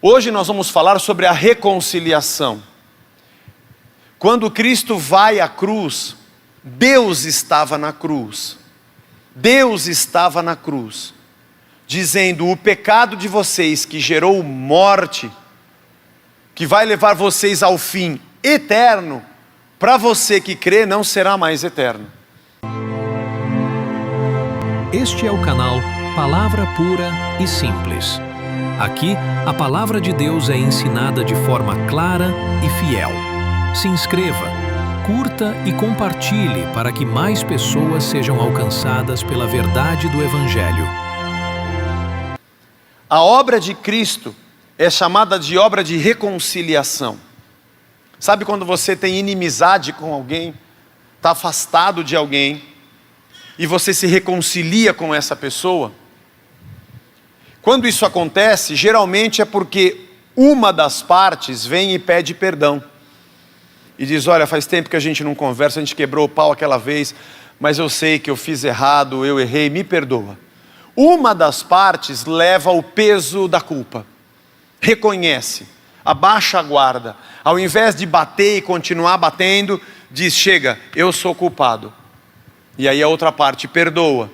Hoje nós vamos falar sobre a reconciliação. Quando Cristo vai à cruz, Deus estava na cruz. Deus estava na cruz, dizendo: o pecado de vocês que gerou morte, que vai levar vocês ao fim eterno, para você que crê não será mais eterno. Este é o canal Palavra Pura e Simples. Aqui, a Palavra de Deus é ensinada de forma clara e fiel. Se inscreva, curta e compartilhe para que mais pessoas sejam alcançadas pela verdade do Evangelho. A obra de Cristo é chamada de obra de reconciliação. Sabe quando você tem inimizade com alguém, está afastado de alguém, e você se reconcilia com essa pessoa? Quando isso acontece, geralmente é porque uma das partes vem e pede perdão. E diz: olha, faz tempo que a gente não conversa, a gente quebrou o pau aquela vez, mas eu sei que eu fiz errado, eu errei, me perdoa. Uma das partes leva o peso da culpa, reconhece, abaixa a guarda, ao invés de bater e continuar batendo, diz: chega, eu sou culpado. E aí a outra parte perdoa.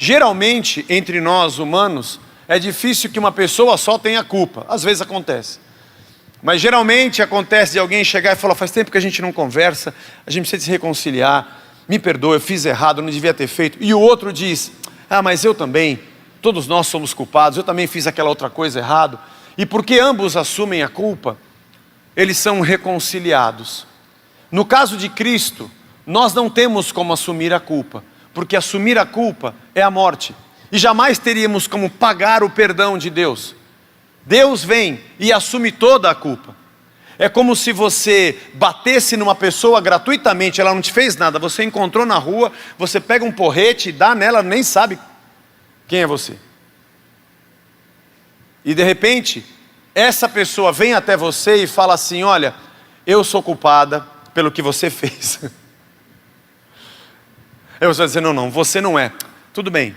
Geralmente, entre nós humanos, é difícil que uma pessoa só tenha culpa. Às vezes acontece. Mas geralmente acontece de alguém chegar e falar: faz tempo que a gente não conversa, a gente precisa se reconciliar, me perdoa, eu fiz errado, eu não devia ter feito. E o outro diz: ah, mas eu também, todos nós somos culpados, eu também fiz aquela outra coisa errado. E porque ambos assumem a culpa, eles são reconciliados. No caso de Cristo, nós não temos como assumir a culpa, porque assumir a culpa é a morte, e jamais teríamos como pagar o perdão de Deus. Deus vem e assume toda a culpa. É como se você batesse numa pessoa gratuitamente, ela não te fez nada, você encontrou na rua, você pega um porrete e dá nela, nem sabe quem é você. E de repente, essa pessoa vem até você e fala assim: olha, eu sou culpada pelo que você fez. Aí você vai dizer: não, você não é. Tudo bem,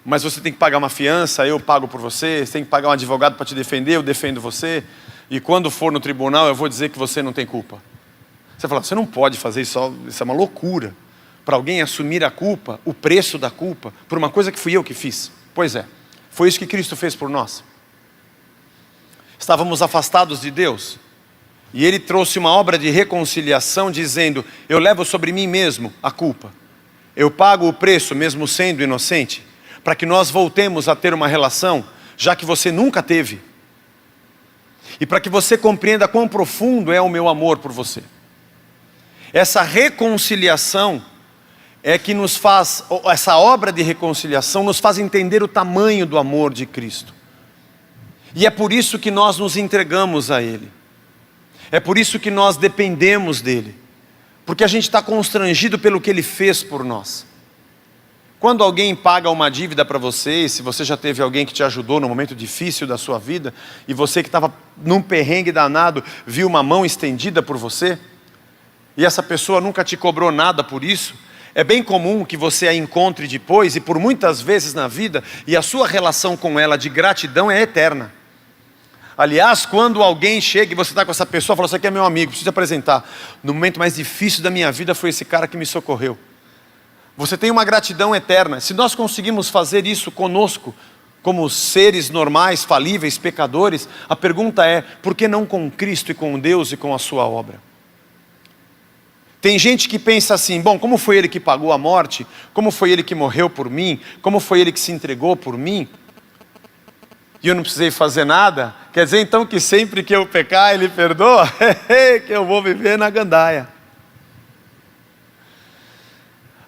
mas você tem que pagar uma fiança, eu pago por você, você tem que pagar um advogado para te defender, eu defendo você, e quando for no tribunal eu vou dizer que você não tem culpa. Você fala: você não pode fazer isso, isso é uma loucura, para alguém assumir a culpa, o preço da culpa, por uma coisa que fui eu que fiz. Pois é, foi isso que Cristo fez por nós. Estávamos afastados de Deus, e Ele trouxe uma obra de reconciliação, dizendo: eu levo sobre mim mesmo a culpa, eu pago o preço mesmo sendo inocente, para que nós voltemos a ter uma relação, já que você nunca teve. E para que você compreenda quão profundo é o meu amor por você. Essa reconciliação é que nos faz, essa obra de reconciliação nos faz entender o tamanho do amor de Cristo. E é por isso que nós nos entregamos a Ele. É por isso que nós dependemos dEle. Porque a gente está constrangido pelo que Ele fez por nós. Quando alguém paga uma dívida para você, se você já teve alguém que te ajudou no momento difícil da sua vida, e você que estava num perrengue danado, viu uma mão estendida por você, e essa pessoa nunca te cobrou nada por isso, é bem comum que você a encontre depois, e por muitas vezes na vida, e a sua relação com ela de gratidão é eterna. Aliás, quando alguém chega e você está com essa pessoa, fala: você aqui é meu amigo, preciso te apresentar. No momento mais difícil da minha vida foi esse cara que me socorreu. Você tem uma gratidão eterna. Se nós conseguimos fazer isso conosco, como seres normais, falíveis, pecadores, a pergunta é: por que não com Cristo e com Deus e com a sua obra? Tem gente que pensa assim: bom, como foi Ele que pagou a morte? Como foi Ele que morreu por mim? Como foi Ele que se entregou por mim? E eu não precisei fazer nada? Quer dizer então que sempre que eu pecar Ele perdoa? Que eu vou viver na gandaia.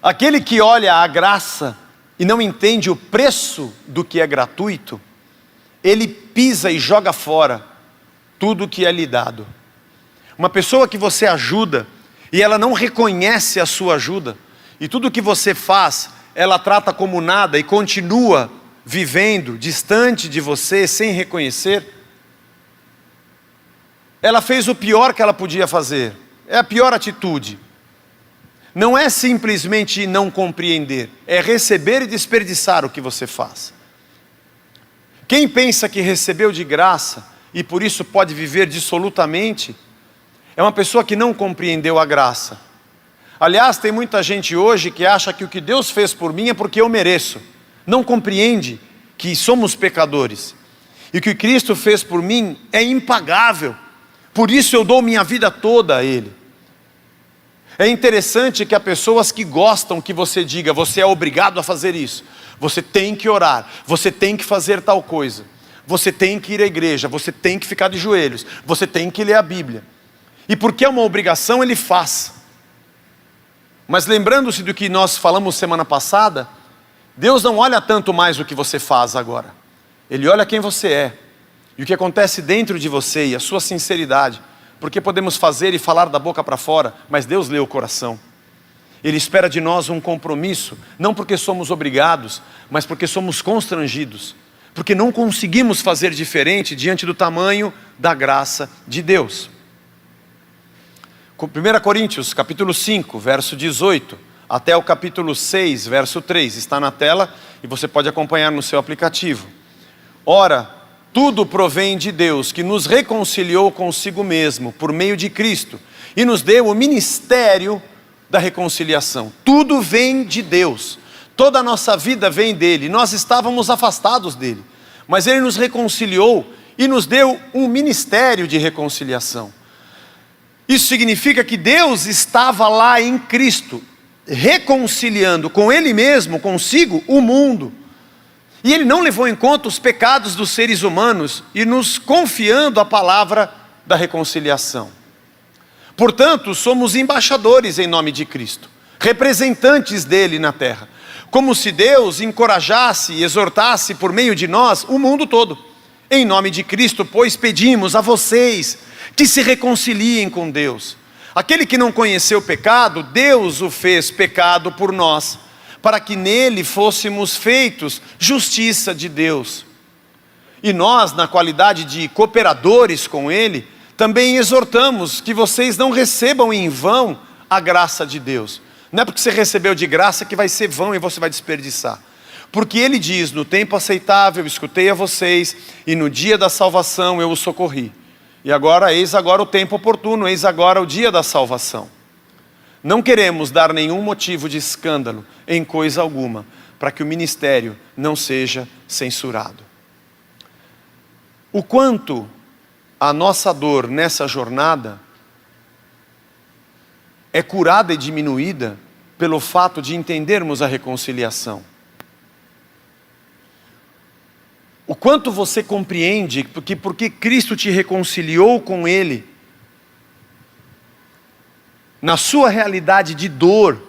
Aquele que olha a graça e não entende o preço do que é gratuito, ele pisa e joga fora tudo que é lhe dado. Uma pessoa que você ajuda e ela não reconhece a sua ajuda, e tudo que você faz, ela trata como nada e continua vivendo distante de você sem reconhecer, ela fez o pior que ela podia fazer. É a pior atitude. Não é simplesmente não compreender, é receber e desperdiçar o que você faz. Quem pensa que recebeu de graça e por isso pode viver dissolutamente, é uma pessoa que não compreendeu a graça. Aliás, tem muita gente hoje que acha que o que Deus fez por mim é porque eu mereço. Não compreende que somos pecadores. E que o que Cristo fez por mim é impagável. Por isso eu dou minha vida toda a Ele. É interessante que há pessoas que gostam que você diga, você é obrigado a fazer isso. Você tem que orar, você tem que fazer tal coisa. Você tem que ir à igreja, você tem que ficar de joelhos, você tem que ler a Bíblia. E porque é uma obrigação, ele faz. Mas lembrando-se do que nós falamos semana passada, Deus não olha tanto mais o que você faz agora. Ele olha quem você é. E o que acontece dentro de você e a sua sinceridade. Porque podemos fazer e falar da boca para fora, mas Deus lê o coração. Ele espera de nós um compromisso, não porque somos obrigados, mas porque somos constrangidos. Porque não conseguimos fazer diferente diante do tamanho da graça de Deus. 1 Coríntios, capítulo 5, verso 18, até o capítulo 6, verso 3, está na tela e você pode acompanhar no seu aplicativo. Ora, tudo provém de Deus, que nos reconciliou consigo mesmo, por meio de Cristo, e nos deu o ministério da reconciliação. Tudo vem de Deus. Toda a nossa vida vem dele. Nós estávamos afastados dele. Mas ele nos reconciliou e nos deu um ministério de reconciliação. Isso significa que Deus estava lá em Cristo, reconciliando com ele mesmo, consigo, o mundo. E ele não levou em conta os pecados dos seres humanos e nos confiando a palavra da reconciliação. Portanto, somos embaixadores em nome de Cristo, representantes dele na terra. Como se Deus encorajasse e exortasse por meio de nós o mundo todo. Em nome de Cristo, pois, pedimos a vocês que se reconciliem com Deus. Aquele que não conheceu o pecado, Deus o fez pecado por nós, para que nele fôssemos feitos justiça de Deus. E nós, na qualidade de cooperadores com ele, também exortamos que vocês não recebam em vão a graça de Deus. Não é porque você recebeu de graça que vai ser vão e você vai desperdiçar. Porque ele diz, no tempo aceitável eu escutei a vocês, e no dia da salvação eu os socorri. E agora, eis agora o tempo oportuno, eis agora o dia da salvação. Não queremos dar nenhum motivo de escândalo em coisa alguma, para que o ministério não seja censurado. O quanto a nossa dor nessa jornada é curada e diminuída pelo fato de entendermos a reconciliação. O quanto você compreende que porque Cristo te reconciliou com Ele, na sua realidade de dor,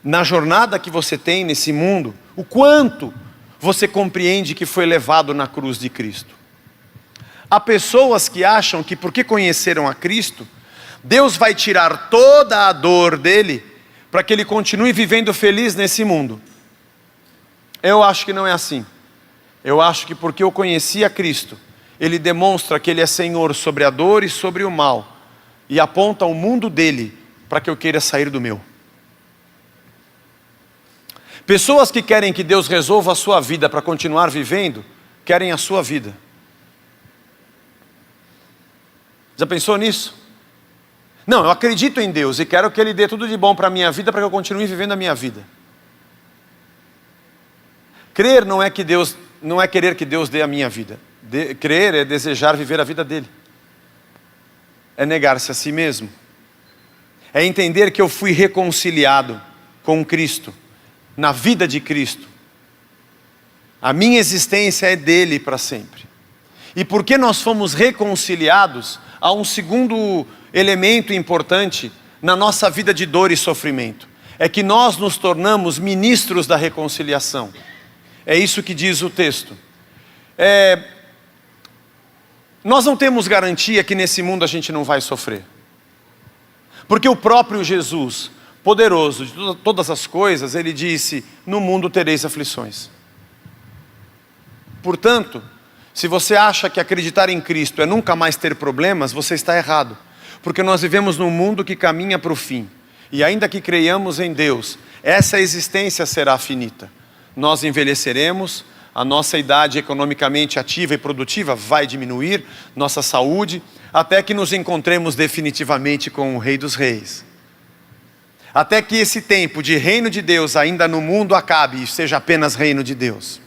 na jornada que você tem nesse mundo, o quanto você compreende que foi levado na cruz de Cristo. Há pessoas que acham que porque conheceram a Cristo, Deus vai tirar toda a dor dele, para que ele continue vivendo feliz nesse mundo. Eu acho que não é assim. Eu acho que porque eu conheci a Cristo, ele demonstra que ele é Senhor sobre a dor e sobre o mal, e aponta o mundo dele, para que eu queira sair do meu. Pessoas que querem que Deus resolva a sua vida para continuar vivendo, querem a sua vida. Já pensou nisso? Não, eu acredito em Deus e quero que Ele dê tudo de bom para a minha vida, para que eu continue vivendo a minha vida. Crer não é querer que Deus dê a minha vida. Crer é desejar viver a vida dele. É negar-se a si mesmo. É entender que eu fui reconciliado com Cristo, na vida de Cristo. A minha existência é dele para sempre. E porque nós fomos reconciliados, há um segundo elemento importante na nossa vida de dor e sofrimento. É que nós nos tornamos ministros da reconciliação. É isso que diz o texto. Nós não temos garantia que nesse mundo a gente não vai sofrer. Porque o próprio Jesus, poderoso de todas as coisas, ele disse, no mundo tereis aflições. Portanto, se você acha que acreditar em Cristo é nunca mais ter problemas, você está errado. Porque nós vivemos num mundo que caminha para o fim. E ainda que creiamos em Deus, essa existência será finita. Nós envelheceremos, a nossa idade economicamente ativa e produtiva vai diminuir, nossa saúde, até que nos encontremos definitivamente com o Rei dos Reis. Até que esse tempo de reino de Deus ainda no mundo acabe e seja apenas reino de Deus.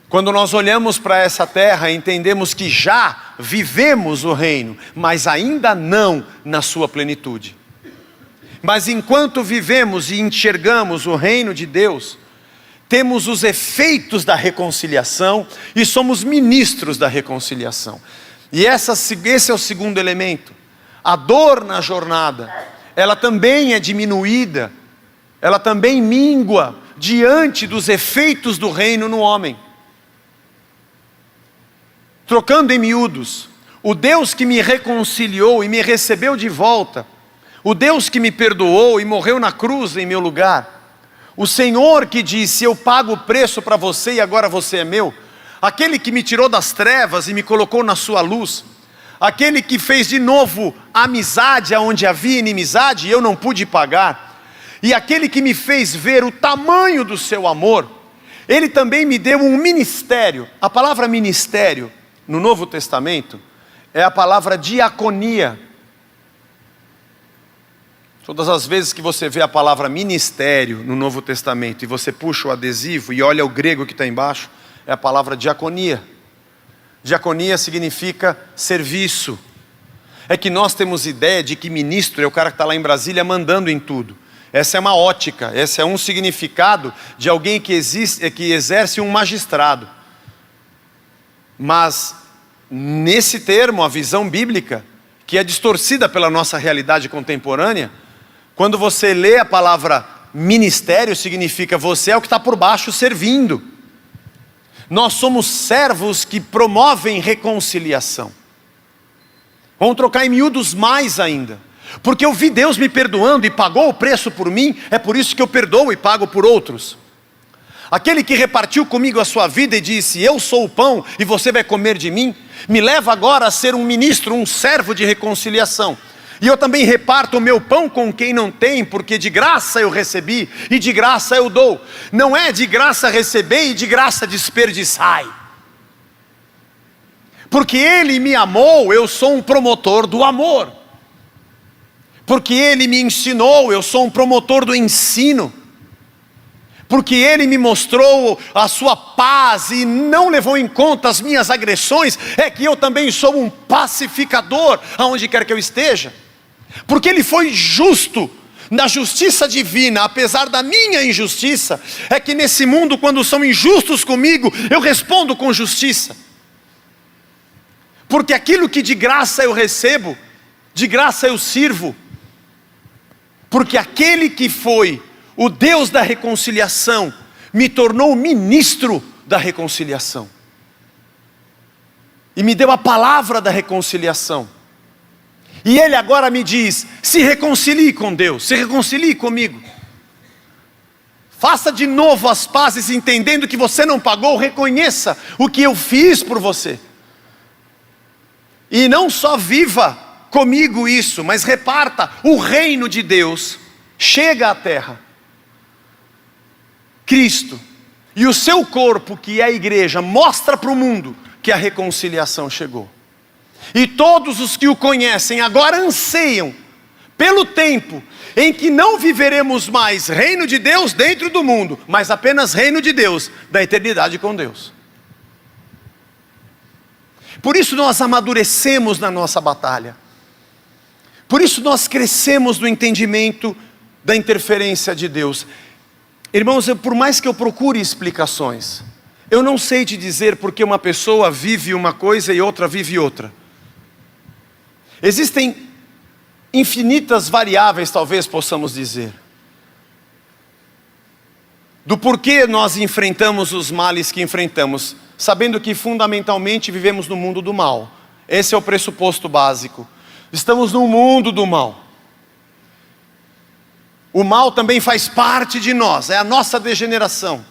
Quando nós olhamos para essa terra, entendemos que já vivemos o reino, mas ainda não na sua plenitude. Mas enquanto vivemos e enxergamos o reino de Deus, temos os efeitos da reconciliação e somos ministros da reconciliação. E esse é o segundo elemento. A dor na jornada, ela também é diminuída, ela também mingua diante dos efeitos do reino no homem. Trocando em miúdos, o Deus que me reconciliou e me recebeu de volta, o Deus que me perdoou e morreu na cruz em meu lugar, o Senhor que disse, eu pago o preço para você e agora você é meu, aquele que me tirou das trevas e me colocou na sua luz, aquele que fez de novo amizade onde havia inimizade e eu não pude pagar, e aquele que me fez ver o tamanho do seu amor, ele também me deu um ministério. A palavra ministério no Novo Testamento é a palavra diaconia. Todas as vezes que você vê a palavra ministério no Novo Testamento e você puxa o adesivo e olha o grego que está embaixo, é a palavra diaconia. Diaconia significa serviço. É que nós temos ideia de que ministro é o cara que está lá em Brasília mandando em tudo. Essa é uma ótica, esse é um significado de alguém que exerce um magistrado. Mas nesse termo, a visão bíblica, que é distorcida pela nossa realidade contemporânea, quando você lê a palavra ministério, significa você é o que está por baixo servindo. Nós somos servos que promovem reconciliação. Vamos trocar em miúdos mais ainda. Porque eu vi Deus me perdoando e pagou o preço por mim, é por isso que eu perdoo e pago por outros. Aquele que repartiu comigo a sua vida e disse, eu sou o pão e você vai comer de mim, me leva agora a ser um ministro, um servo de reconciliação. E eu também reparto o meu pão com quem não tem, porque de graça eu recebi e de graça eu dou. Não é de graça receber e de graça desperdiçai. Porque Ele me amou, eu sou um promotor do amor. Porque Ele me ensinou, eu sou um promotor do ensino. Porque Ele me mostrou a sua paz e não levou em conta as minhas agressões, é que eu também sou um pacificador aonde quer que eu esteja. Porque Ele foi justo na justiça divina, apesar da minha injustiça, é que nesse mundo quando são injustos comigo, eu respondo com justiça. Porque aquilo que de graça eu recebo, de graça eu sirvo. Porque aquele que foi o Deus da reconciliação, me tornou ministro da reconciliação. E me deu a palavra da reconciliação. E Ele agora me diz, se reconcilie com Deus, se reconcilie comigo. Faça de novo as pazes, entendendo que você não pagou, reconheça o que eu fiz por você. E não só viva comigo isso, mas reparta, o reino de Deus chega à terra. Cristo e o seu corpo, que é a igreja, mostra para o mundo que a reconciliação chegou. E todos os que o conhecem agora anseiam pelo tempo em que não viveremos mais reino de Deus dentro do mundo, mas apenas reino de Deus, da eternidade com Deus. Por isso nós amadurecemos na nossa batalha. Por isso nós crescemos no entendimento da interferência de Deus. Irmãos, por mais que eu procure explicações, eu não sei te dizer porque uma pessoa vive uma coisa e outra vive outra. Existem infinitas variáveis, talvez possamos dizer, do porquê nós enfrentamos os males que enfrentamos, sabendo que fundamentalmente vivemos no mundo do mal. Esse é o pressuposto básico. Estamos no mundo do mal. O mal também faz parte de nós, é a nossa degeneração.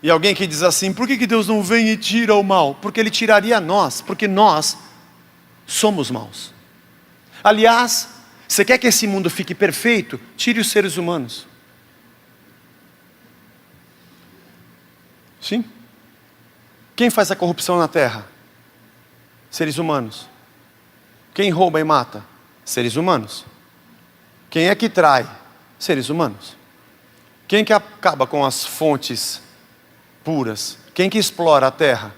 E alguém que diz assim, por que Deus não vem e tira o mal? Porque Ele tiraria nós, porque nós somos maus. Aliás, você quer que esse mundo fique perfeito? Tire os seres humanos. Sim. Quem faz a corrupção na terra? Seres humanos. Quem rouba e mata? Seres humanos. Quem é que trai? Seres humanos. Quem que acaba com as fontes puras? Quem que explora a terra?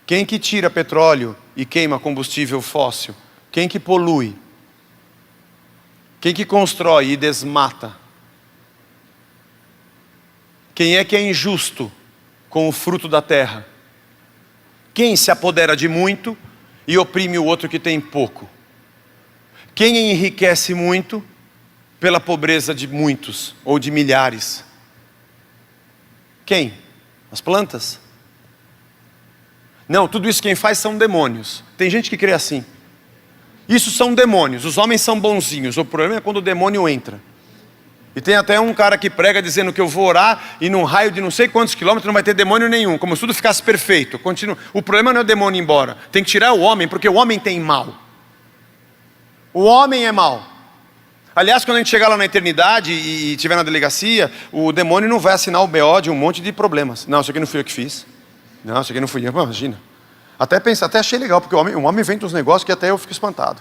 Quem que tira petróleo e queima combustível fóssil? Quem que polui? Quem que constrói e desmata? Quem é injusto com o fruto da terra? Quem se apodera de muito e oprime o outro que tem pouco? Quem enriquece muito pela pobreza de muitos ou de milhares? Quem? As plantas? Não, tudo isso quem faz são demônios. Tem gente que crê assim. Isso são demônios, os homens são bonzinhos. O problema é quando o demônio entra. E tem até um cara que prega dizendo que eu vou orar e num raio de não sei quantos quilômetros não vai ter demônio nenhum, como se tudo ficasse perfeito. Continua. O problema não é o demônio ir embora, tem que tirar o homem, porque o homem tem mal. O homem é mal. Aliás, quando a gente chegar lá na eternidade e estiver na delegacia, o demônio não vai assinar o BO de um monte de problemas. Não, isso aqui não fui eu que fiz. Não, isso aqui não fui eu. Imagina. Até achei legal, porque o homem inventa uns negócios que até eu fico espantado.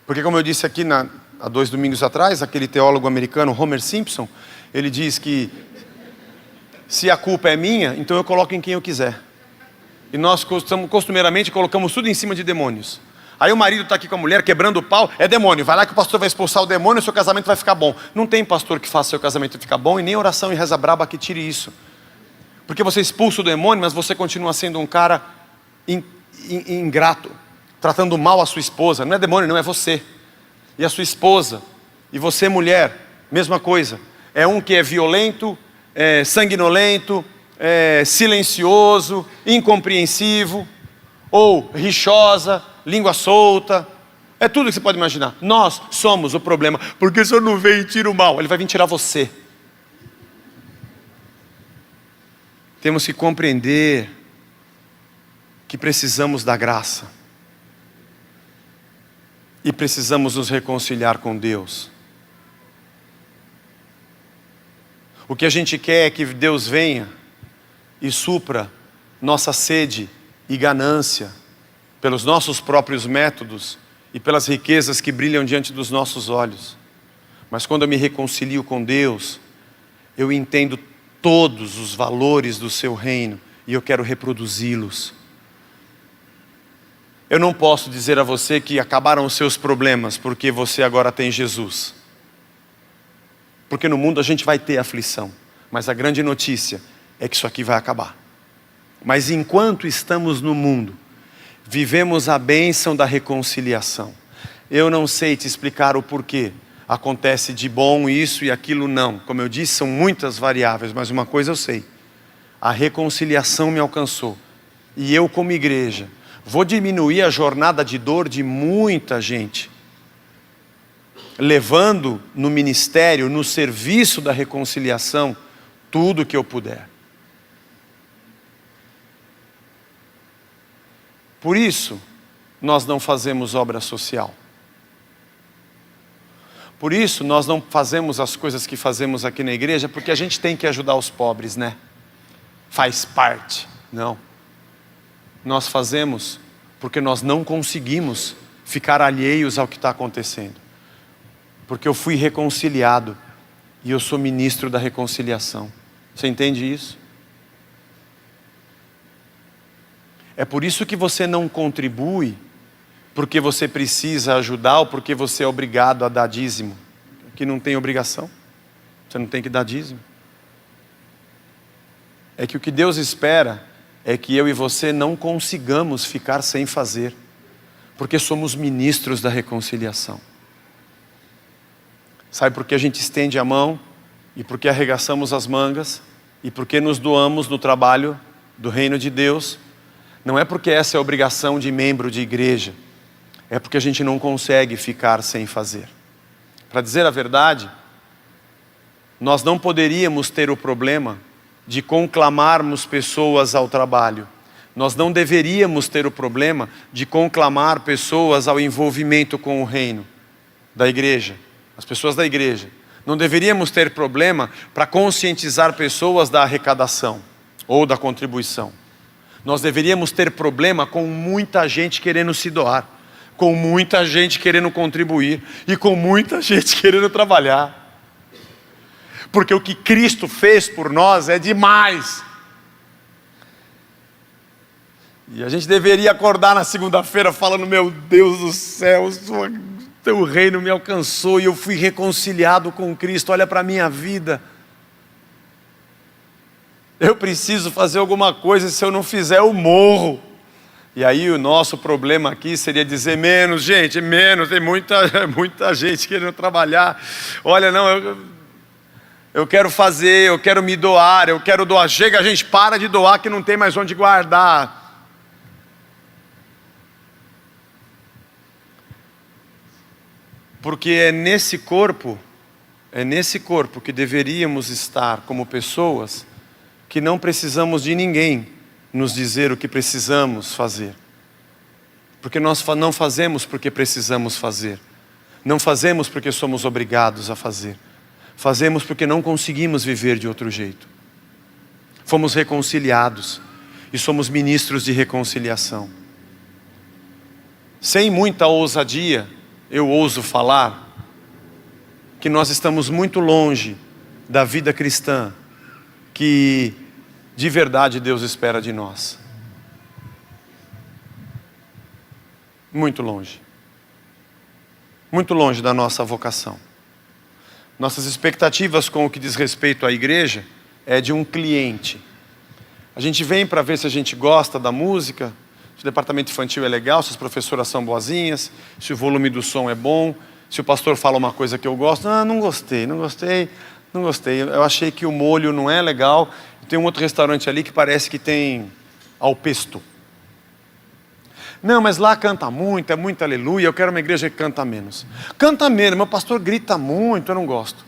Porque como eu disse aqui há 2 domingos atrás, aquele teólogo americano, Homer Simpson, ele diz que se a culpa é minha, então eu coloco em quem eu quiser. E nós costumeiramente colocamos tudo em cima de demônios. Aí o marido está aqui com a mulher quebrando o pau, é demônio, vai lá que o pastor vai expulsar o demônio e seu casamento vai ficar bom. Não tem pastor que faça seu casamento ficar bom e nem oração e reza braba que tire isso. Porque você expulsa o demônio, mas você continua sendo um cara ingrato, tratando mal a sua esposa. Não é demônio, não, é você. E a sua esposa, e você mulher, mesma coisa. É um que é violento, sanguinolento, silencioso, incompreensivo, ou rixosa, língua solta. É tudo que você pode imaginar. Nós somos o problema. Porque o Senhor não veio e tira o mal, Ele vai vir tirar você. Temos que compreender que precisamos da graça. E precisamos nos reconciliar com Deus. O que a gente quer é que Deus venha e supra nossa sede e ganância pelos nossos próprios métodos e pelas riquezas que brilham diante dos nossos olhos. Mas quando eu me reconcilio com Deus, eu entendo todos os valores do seu reino e eu quero reproduzi-los. Eu não posso dizer a você que acabaram os seus problemas porque você agora tem Jesus. Porque no mundo a gente vai ter aflição, mas a grande notícia é que isso aqui vai acabar. Mas enquanto estamos no mundo, vivemos a bênção da reconciliação. Eu não sei te explicar o porquê. Acontece de bom isso e aquilo não. Como eu disse, são muitas variáveis, mas uma coisa eu sei. A reconciliação me alcançou. E eu como igreja, vou diminuir a jornada de dor de muita gente. Levando no ministério, no serviço da reconciliação, tudo que eu puder. Por isso, nós não fazemos obra social. Por isso, nós não fazemos as coisas que fazemos aqui na igreja, porque a gente tem que ajudar os pobres, né? Faz parte. Não. Nós fazemos porque nós não conseguimos ficar alheios ao que está acontecendo. Porque eu fui reconciliado e eu sou ministro da reconciliação. Você entende isso? É por isso que você não contribui, porque você precisa ajudar ou porque você é obrigado a dar dízimo. Que não tem obrigação, você não tem que dar dízimo. É que o que Deus espera é que eu e você não consigamos ficar sem fazer, porque somos ministros da reconciliação. Sabe por que a gente estende a mão e por que arregaçamos as mangas e por que nos doamos no trabalho do reino de Deus? Não é porque essa é a obrigação de membro de igreja, é porque a gente não consegue ficar sem fazer. Para dizer a verdade, nós não poderíamos ter o problema de conclamarmos pessoas ao trabalho. Nós não deveríamos ter o problema de conclamar pessoas ao envolvimento com o reino da igreja, as pessoas da igreja. Não deveríamos ter problema para conscientizar pessoas da arrecadação ou da contribuição. Nós deveríamos ter problema com muita gente querendo se doar, com muita gente querendo contribuir e com muita gente querendo trabalhar. Porque o que Cristo fez por nós é demais. E a gente deveria acordar na segunda-feira falando: meu Deus do céu, teu reino me alcançou e eu fui reconciliado com Cristo. Olha para a minha vida. Eu preciso fazer alguma coisa, se eu não fizer eu morro. E aí o nosso problema aqui seria dizer: menos gente, menos, tem muita gente querendo trabalhar. Olha, não, eu quero fazer, eu quero me doar, eu quero doar. Chega, a gente para de doar que não tem mais onde guardar. Porque é nesse corpo que deveríamos estar como pessoas que não precisamos de ninguém nos dizer o que precisamos fazer. Porque nós não fazemos porque precisamos fazer. Não fazemos porque somos obrigados a fazer. Fazemos porque não conseguimos viver de outro jeito. Fomos reconciliados e somos ministros de reconciliação. Sem muita ousadia, eu ouso falar que nós estamos muito longe da vida cristã que de verdade Deus espera de nós. Muito longe. Muito longe da nossa vocação. Nossas expectativas com o que diz respeito à igreja é de um cliente. A gente vem para ver se a gente gosta da música, se o departamento infantil é legal, se as professoras são boazinhas, se o volume do som é bom, se o pastor fala uma coisa que eu gosto. Não gostei. Eu achei que o molho não é legal. Tem um outro restaurante ali que parece que tem ao pesto. Não, mas lá canta muito, é muito aleluia, eu quero uma igreja que canta menos. Canta menos, meu pastor grita muito, eu não gosto.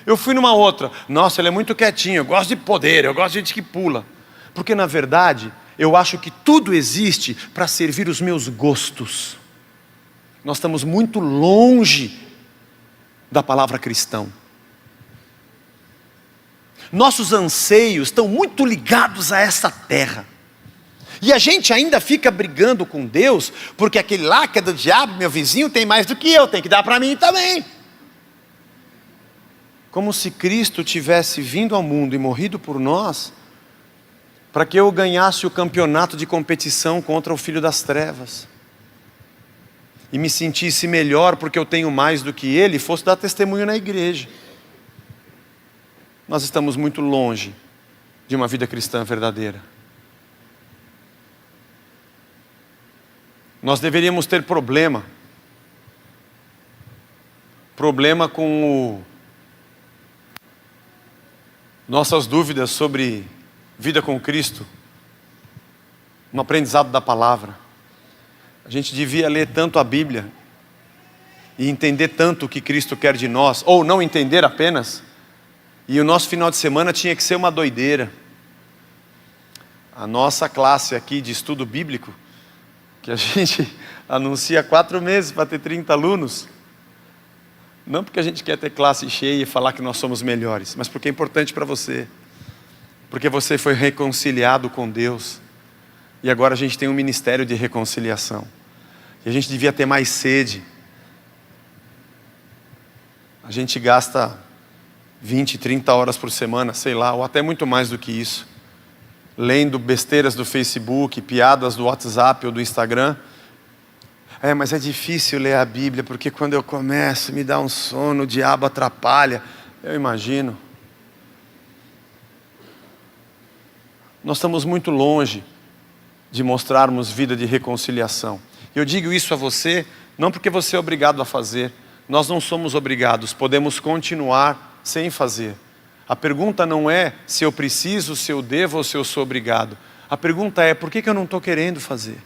Eu fui numa outra, nossa, ele é muito quietinho, eu gosto de poder, eu gosto de gente que pula. Porque na verdade, eu acho que tudo existe para servir os meus gostos. Nós estamos muito longe da palavra cristão. Nossos anseios estão muito ligados a essa terra. E a gente ainda fica brigando com Deus, porque aquele lá que é do diabo, meu vizinho, tem mais do que eu, tem que dar para mim também. Como se Cristo tivesse vindo ao mundo e morrido por nós, para que eu ganhasse o campeonato de competição contra o filho das trevas. E me sentisse melhor porque eu tenho mais do que ele, e fosse dar testemunho na igreja. Nós estamos muito longe de uma vida cristã verdadeira. Nós deveríamos ter problema com nossas dúvidas sobre vida com Cristo, no aprendizado da palavra. A gente devia ler tanto a Bíblia e entender tanto o que Cristo quer de nós, ou não entender apenas, e o nosso final de semana tinha que ser uma doideira. A nossa classe aqui de estudo bíblico, que a gente anuncia 4 meses para ter 30 alunos, não porque a gente quer ter classe cheia e falar que nós somos melhores, mas porque é importante para você, porque você foi reconciliado com Deus, e agora a gente tem um ministério de reconciliação, e a gente devia ter mais sede. A gente gasta 20, 30 horas por semana, sei lá, ou até muito mais do que isso, lendo besteiras do Facebook, piadas do WhatsApp ou do Instagram. Mas é difícil ler a Bíblia, porque quando eu começo me dá um sono, o diabo atrapalha. Eu imagino. Nós estamos muito longe de mostrarmos vida de reconciliação. Eu digo isso a você, não porque você é obrigado a fazer. Nós não somos obrigados, podemos continuar sem fazer. A pergunta não é se eu preciso, se eu devo ou se eu sou obrigado. A pergunta é: por que eu não estou querendo fazer?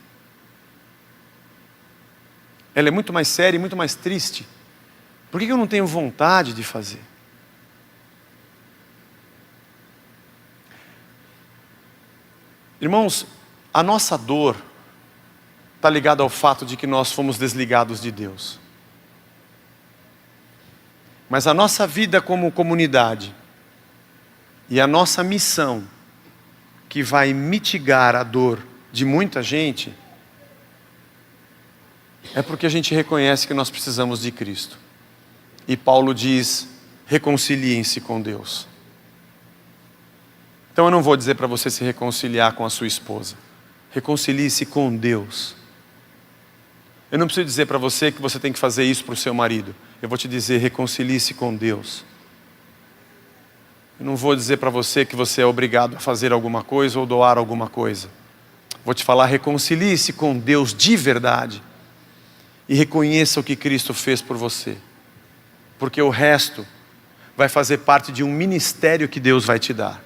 Ela é muito mais séria e muito mais triste. Por que eu não tenho vontade de fazer? Irmãos, a nossa dor está ligada ao fato de que nós fomos desligados de Deus. Mas a nossa vida como comunidade e a nossa missão, que vai mitigar a dor de muita gente, é porque a gente reconhece que nós precisamos de Cristo. E Paulo diz: reconciliem-se com Deus. Então eu não vou dizer para você se reconciliar com a sua esposa. Reconcilie-se com Deus. Eu não preciso dizer para você que você tem que fazer isso para o seu marido. Eu vou te dizer: reconcilie-se com Deus. Eu não vou dizer para você que você é obrigado a fazer alguma coisa ou doar alguma coisa. Vou te falar: reconcilie-se com Deus de verdade. E reconheça o que Cristo fez por você. Porque o resto vai fazer parte de um ministério que Deus vai te dar.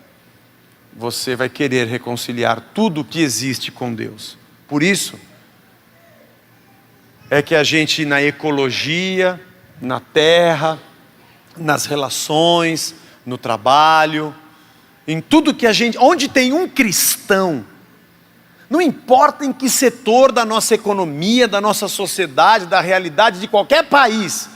Você vai querer reconciliar tudo o que existe com Deus. Por isso é que a gente, na ecologia, na terra, nas relações, no trabalho, em tudo que a gente, onde tem um cristão, não importa em que setor da nossa economia, da nossa sociedade, da realidade de qualquer país,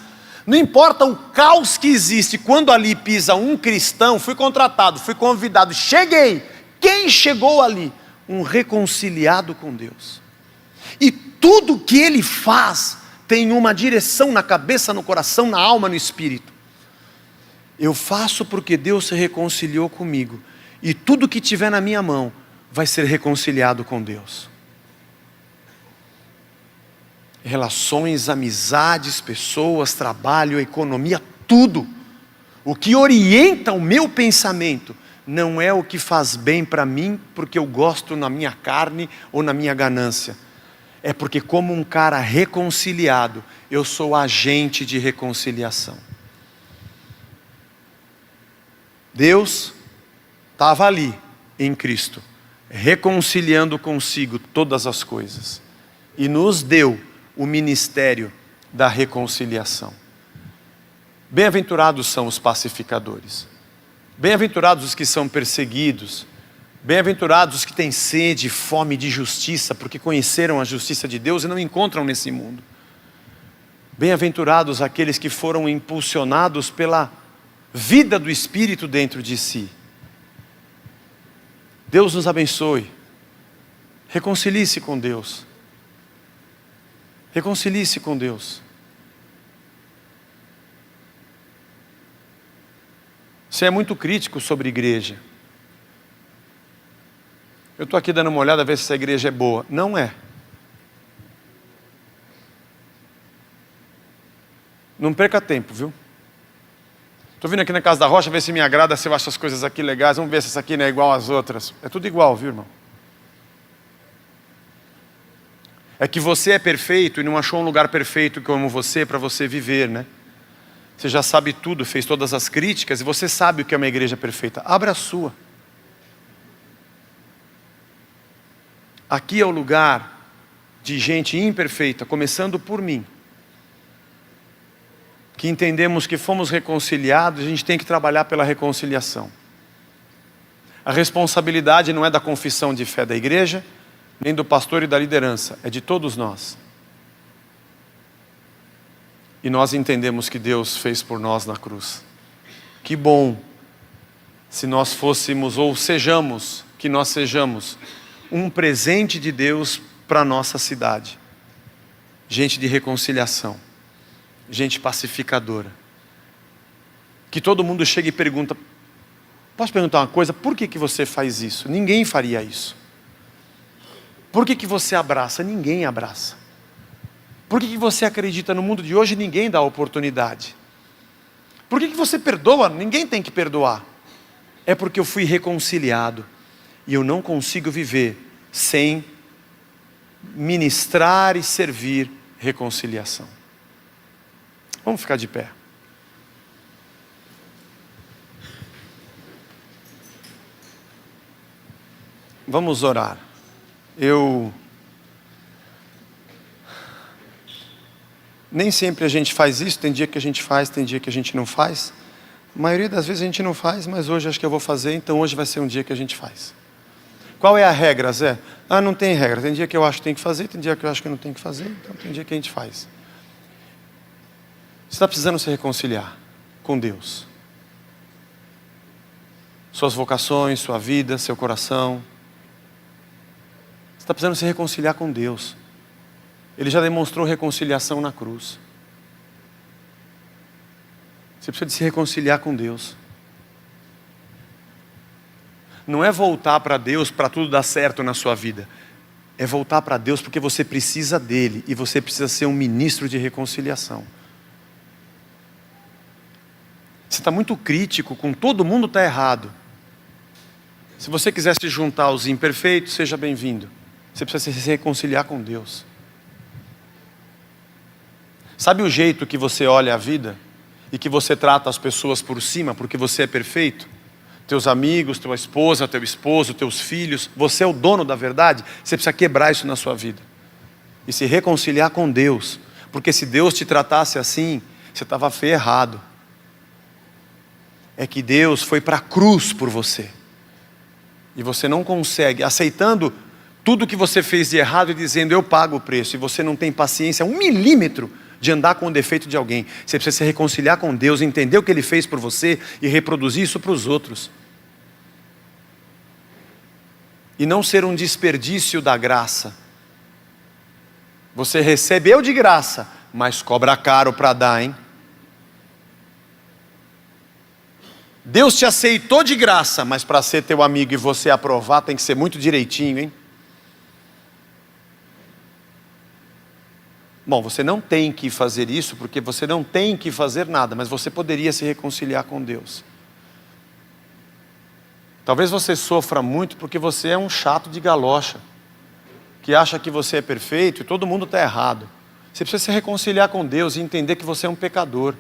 não importa o caos que existe, quando ali pisa um cristão, fui contratado, fui convidado, cheguei. Quem chegou ali? Um reconciliado com Deus. E tudo que ele faz tem uma direção na cabeça, no coração, na alma, no espírito. Eu faço porque Deus se reconciliou comigo. E tudo que tiver na minha mão vai ser reconciliado com Deus. Relações, amizades, pessoas, trabalho, economia, tudo. O que orienta o meu pensamento não é o que faz bem para mim, porque eu gosto na minha carne ou na minha ganância. É porque, como um cara reconciliado, eu sou agente de reconciliação. Deus estava ali, em Cristo, reconciliando consigo todas as coisas. E nos deu o ministério da reconciliação. Bem-aventurados são os pacificadores. Bem-aventurados os que são perseguidos. Bem-aventurados os que têm sede e fome de justiça, porque conheceram a justiça de Deus e não encontram nesse mundo. Bem-aventurados aqueles que foram impulsionados pela vida do Espírito dentro de si. Deus nos abençoe. Reconcilie-se com Deus. Reconcilie-se com Deus. Você é muito crítico sobre igreja. Eu estou aqui dando uma olhada a ver se essa igreja é boa. Não é. Não perca tempo, viu? Estou vindo aqui na Casa da Rocha ver se me agrada, se eu acho as coisas aqui legais. Vamos ver se essa aqui não é igual às outras. É tudo igual, viu, irmão? É que você é perfeito e não achou um lugar perfeito como você para você viver, né? Você já sabe tudo, fez todas as críticas e você sabe o que é uma igreja perfeita. Abra a sua. Aqui é o lugar de gente imperfeita, começando por mim, que entendemos que fomos reconciliados, a gente tem que trabalhar pela reconciliação. A responsabilidade não é da confissão de fé da igreja, nem do pastor e da liderança, é de todos nós. E nós entendemos que Deus fez por nós na cruz. Que bom se nós fôssemos, ou sejamos, que nós sejamos um presente de Deus para a nossa cidade. Gente de reconciliação, gente pacificadora. Que todo mundo chega e pergunta: posso perguntar uma coisa? Por que você faz isso? Ninguém faria isso. Por que você abraça? Ninguém abraça. Por que você acredita no mundo de hoje? Ninguém dá oportunidade. Por que você perdoa? Ninguém tem que perdoar. É porque eu fui reconciliado. E eu não consigo viver sem ministrar e servir reconciliação. Vamos ficar de pé. Vamos orar. Nem sempre a gente faz isso, tem dia que a gente faz, tem dia que a gente não faz. A maioria das vezes a gente não faz, mas hoje acho que eu vou fazer, então hoje vai ser um dia que a gente faz. Qual é a regra, Zé? Não tem regra. Tem dia que eu acho que tem que fazer, tem dia que eu acho que não tem que fazer, então tem dia que a gente faz. Você está precisando se reconciliar. com Deus. Suas vocações, sua vida, seu coração. Você está precisando se reconciliar com Deus. Ele já demonstrou reconciliação na cruz. Você precisa de se reconciliar com Deus. Não é voltar para Deus para tudo dar certo na sua vida. É voltar para Deus porque você precisa dele e você precisa ser um ministro de reconciliação. Você está muito crítico com todo mundo está errado. Se você quiser se juntar aos imperfeitos, seja bem-vindo. Você precisa se reconciliar com Deus. Sabe o jeito que você olha a vida e que você trata as pessoas por cima porque você é perfeito? Teus amigos, tua esposa, teu esposo, teus filhos, você é o dono da verdade. Você precisa quebrar isso na sua vida e se reconciliar com Deus, porque se Deus te tratasse assim, você estava ferrado. É que Deus foi para a cruz por você e você não consegue, aceitando tudo que você fez de errado e dizendo eu pago o preço, e você não tem paciência 1 milímetro de andar com o defeito de alguém. Você precisa se reconciliar com Deus, entender o que Ele fez por você e reproduzir isso para os outros. E não ser um desperdício da graça. Você recebeu de graça, mas cobra caro para dar, hein? Deus te aceitou de graça, mas para ser teu amigo e você aprovar tem que ser muito direitinho, hein? Bom, você não tem que fazer isso, porque você não tem que fazer nada, mas você poderia se reconciliar com Deus. Talvez você sofra muito porque você é um chato de galocha, que acha que você é perfeito e todo mundo está errado. Você precisa se reconciliar com Deus e entender que você é um pecador.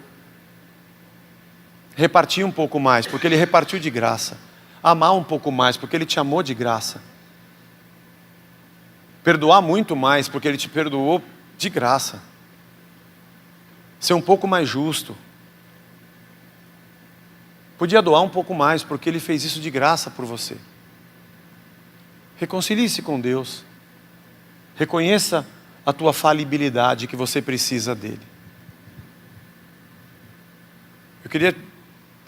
Repartir um pouco mais, porque Ele repartiu de graça. Amar um pouco mais, porque Ele te amou de graça. Perdoar muito mais, porque Ele te perdoou de graça. Ser um pouco mais justo. Podia doar um pouco mais, porque Ele fez isso de graça por você. Reconcilie-se com Deus. Reconheça a tua falibilidade, que você precisa dEle. Eu queria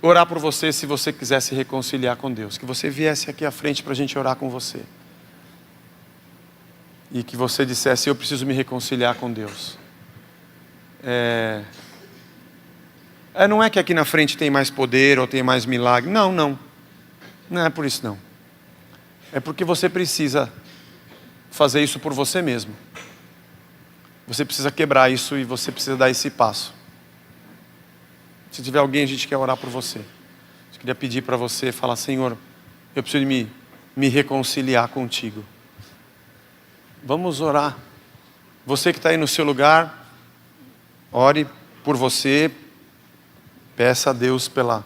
orar por você, se você quiser se reconciliar com Deus. Que você viesse aqui à frente para a gente orar com você. E que você dissesse, eu preciso me reconciliar com Deus. Não é que aqui na frente tem mais poder ou tem mais milagre. Não. Não é por isso não. É porque você precisa fazer isso por você mesmo. Você precisa quebrar isso e você precisa dar esse passo. Se tiver alguém, a gente quer orar por você. Eu queria pedir para você, falar, Senhor, eu preciso me reconciliar contigo. Vamos orar. Você que está aí no seu lugar, ore por você. Peça a Deus pela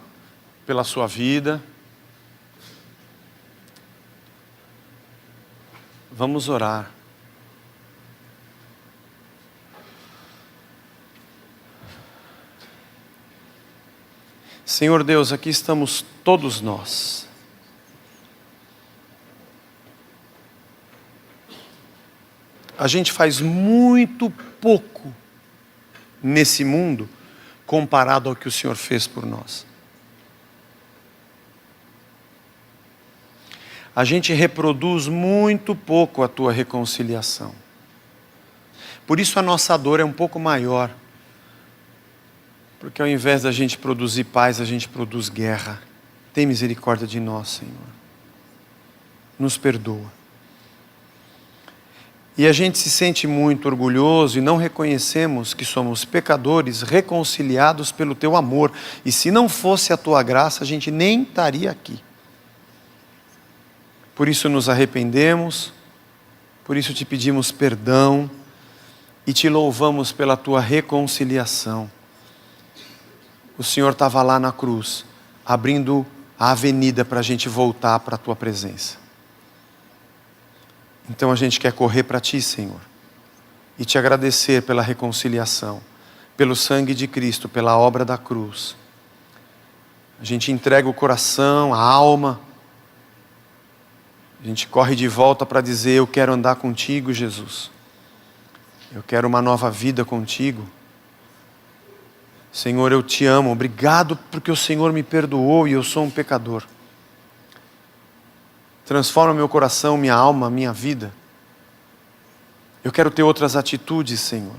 sua vida. Vamos orar. Senhor Deus, aqui estamos todos nós. A gente faz muito pouco nesse mundo comparado ao que o Senhor fez por nós. A gente reproduz muito pouco a tua reconciliação. Por isso a nossa dor é um pouco maior. Porque ao invés da gente produzir paz, a gente produz guerra. Tem misericórdia de nós, Senhor. Nos perdoa. E a gente se sente muito orgulhoso e não reconhecemos que somos pecadores reconciliados pelo teu amor. E se não fosse a tua graça, a gente nem estaria aqui. Por isso nos arrependemos, por isso te pedimos perdão e te louvamos pela tua reconciliação. O Senhor estava lá na cruz, abrindo a avenida para a gente voltar para a tua presença. Então a gente quer correr para ti, Senhor, e te agradecer pela reconciliação, pelo sangue de Cristo, pela obra da cruz. A gente entrega o coração, a alma. A gente corre de volta para dizer, eu quero andar contigo, Jesus. Eu quero uma nova vida contigo. Senhor, eu te amo, obrigado porque o Senhor me perdoou e eu sou um pecador. Transforma meu coração, minha alma, minha vida. Eu quero ter outras atitudes, Senhor.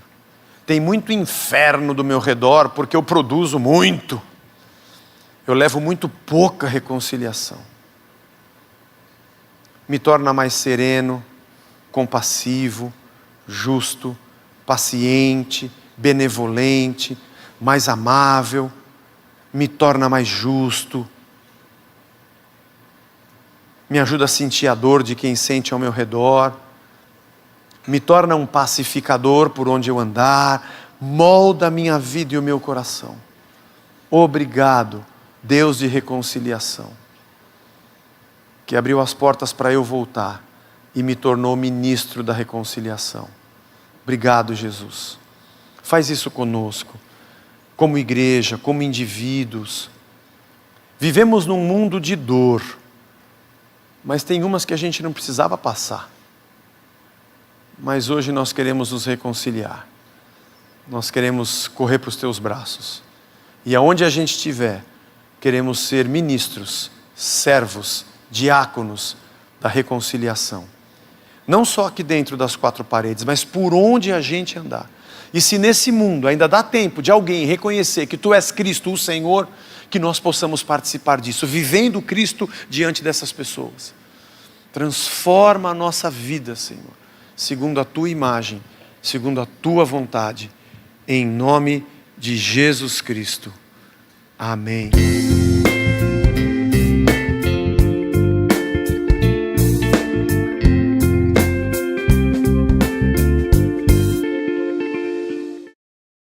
Tem muito inferno do meu redor porque eu produzo muito. Eu levo muito pouca reconciliação. Me torna mais sereno, compassivo, justo, paciente, benevolente, mais amável, me torna mais justo, me ajuda a sentir a dor de quem sente ao meu redor, me torna um pacificador por onde eu andar, molda a minha vida e o meu coração. Obrigado, Deus de reconciliação, que abriu as portas para eu voltar e me tornou ministro da reconciliação. Obrigado, Jesus. Faz isso conosco, como igreja, como indivíduos. Vivemos num mundo de dor, mas tem umas que a gente não precisava passar. Mas hoje nós queremos nos reconciliar. Nós queremos correr para os teus braços. E aonde a gente estiver, queremos ser ministros, servos, diáconos da reconciliação. Não só aqui dentro das quatro paredes, mas por onde a gente andar. E se nesse mundo ainda dá tempo de alguém reconhecer que tu és Cristo, o Senhor, que nós possamos participar disso, vivendo Cristo diante dessas pessoas. Transforma a nossa vida, Senhor, segundo a tua imagem, segundo a tua vontade, em nome de Jesus Cristo. Amém.